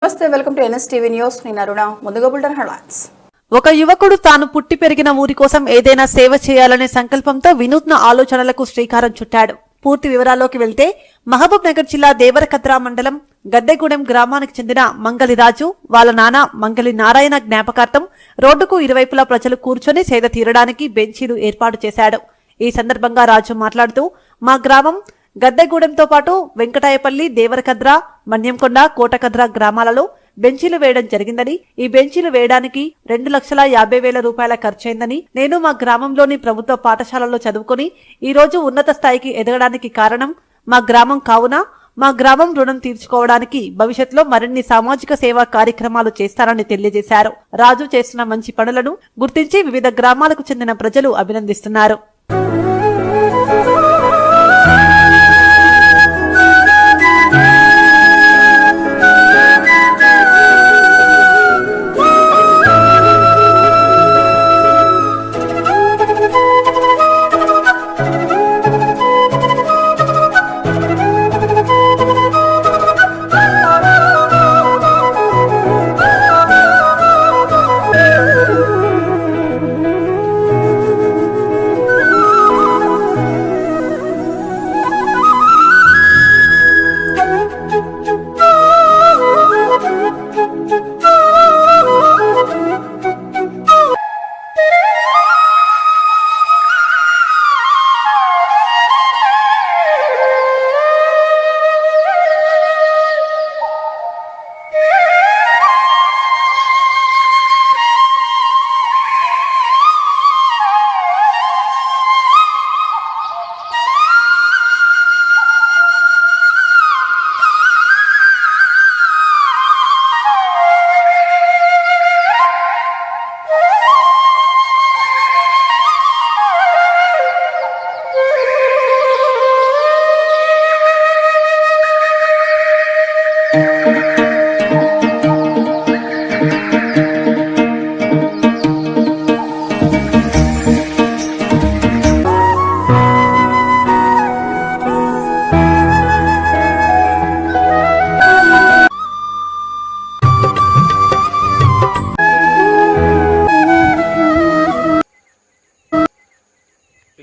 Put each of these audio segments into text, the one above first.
నమస్తే, welcome to NSTV news. నేను అరుణ. ముందుగా బులెటిన్ హెడ్లైన్స్. ఒక యువకుడు తాను పుట్టి పెరిగిన ఊరి కోసం ఏదైనా సేవ చేయాలనే సంకల్పంతో వినూత్న ఆలోచనలకు శ్రీకారం చుట్టాడు. పూర్తి వివరాల్లోకి వెళ్తే మహబూబ్ నగర్ జిల్లా దేవరకద్రా మండలం గద్దెగూడెం గ్రామానికి చెందిన మంగలి రాజు వాళ్ళ నాన్న మంగలి నారాయణ జ్ఞాపకార్థం రోడ్డుకు ఇరువైపులా ప్రజలు కూర్చొని సేద తీరడానికి బెంచీలు ఏర్పాటు చేశాడు. ఈ సందర్భంగా రాజు మాట్లాడుతూ, మా గ్రామం గద్దెగూడెంతో పాటు వెంకటాయపల్లి, దేవరకద్ర, మన్యంకొండ, కోటకద్ర గ్రామాలలో బెంచీలు వేయడం జరిగిందని, ఈ బెంచీలు వేయడానికి 2,50,000 రూపాయల ఖర్చయిందని, నేను మా గ్రామంలోని ప్రభుత్వ పాఠశాలలో చదువుకుని ఈ రోజు ఉన్నత స్థాయికి ఎదగడానికి కారణం మా గ్రామం కావున మా గ్రామం రుణం తీర్చుకోవడానికి భవిష్యత్తులో మరిన్ని సామాజిక సేవా కార్యక్రమాలు చేస్తారని తెలియజేశారు. రాజు చేస్తున్న మంచి పనులను గుర్తించి వివిధ గ్రామాలకు చెందిన ప్రజలు అభినందిస్తున్నారు.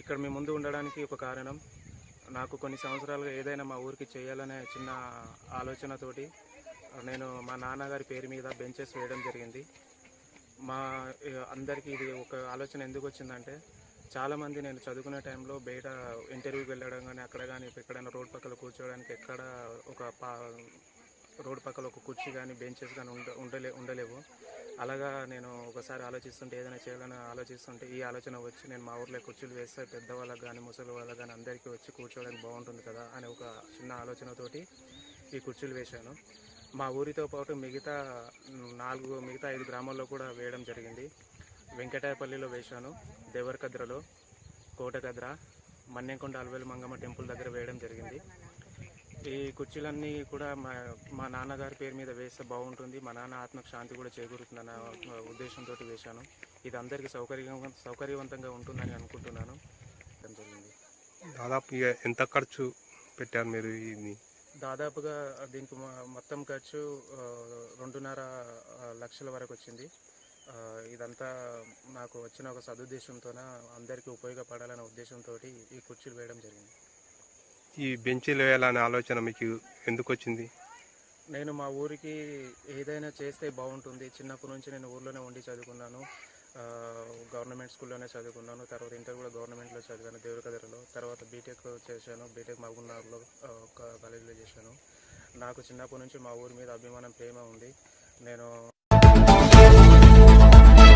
ఇక్కడ మీ ముందు ఉండడానికి ఒక కారణం, నాకు కొన్ని సంవత్సరాలుగా ఏదైనా మా ఊరికి చేయాలనే చిన్న ఆలోచనతోటి నేను మా నాన్నగారి పేరు మీద బెంచెస్ వేయడం జరిగింది. మా అందరికీ ఇది ఒక ఆలోచన ఎందుకు వచ్చిందంటే, చాలామంది నేను చదువుకునే టైంలో బయట ఇంటర్వ్యూకి వెళ్ళడం కానీ అక్కడ కానీ ఎక్కడైనా రోడ్ పక్కన కూర్చోవడానికి ఎక్కడ రోడ్ పక్కన ఒక కుర్చీ కానీ బెంచెస్ కానీ ఉండలేవు. అలాగా నేను ఒకసారి ఆలోచిస్తుంటే, ఏదైనా చేయాలని ఆలోచిస్తుంటే ఈ ఆలోచన వచ్చి, నేను మా ఊర్లో కుర్చీలు వేస్తే పెద్దవాళ్ళకి కానీ ముసలి వాళ్ళకి కానీ అందరికీ వచ్చి కూర్చోవడానికి బాగుంటుంది కదా అనే ఒక చిన్న ఆలోచనతోటి ఈ కుర్చీలు వేశాను. మా ఊరితో పాటు మిగతా 5 గ్రామాల్లో కూడా వేయడం జరిగింది. వెంకటాయపల్లిలో వేశాను, దేవరకద్రలో, కోటకద్ర, మన్యంకొండ అల్వేలు మంగమ్మ టెంపుల్ దగ్గర వేయడం జరిగింది. ఈ కుర్చీలన్నీ కూడా మా నాన్నగారి పేరు మీద వేస్తే బాగుంటుంది, మా నాన్న ఆత్మకు శాంతి కూడా చేకూరుతుందన్న ఉద్దేశంతో వేశాను. ఇది అందరికీ సౌకర్యవంతంగా ఉంటుందని అనుకుంటున్నాను. దాదాపు ఎంత ఖర్చు పెట్టారు మీరు? ఇది దాదాపుగా దీనికి మొత్తం ఖర్చు 2.5 లక్షల వరకు వచ్చింది. ఇదంతా నాకు వచ్చిన ఒక సదుద్దేశంతోన అందరికీ ఉపయోగపడాలనే ఉద్దేశంతో ఈ కుర్చీలు వేయడం జరిగింది. ఈ బెంచీలు వేయాలనే ఆలోచన మీకు ఎందుకు వచ్చింది? నేను మా ఊరికి ఏదైనా చేస్తే బాగుంటుంది. చిన్నప్పటి నుంచి నేను ఊర్లోనే ఉండి చదువుకున్నాను. గవర్నమెంట్ స్కూల్లోనే చదువుకున్నాను. తర్వాత ఇంటర్ కూడా గవర్నమెంట్లో చదివాను, దేవరకద్రలో. తర్వాత బీటెక్ చేశాను. బీటెక్ మహబూబ్నగర్లో ఒక కాలేజీలో చేశాను. నాకు చిన్నప్పటి నుంచి మా ఊరి మీద అభిమానం, ప్రేమ ఉంది. నేను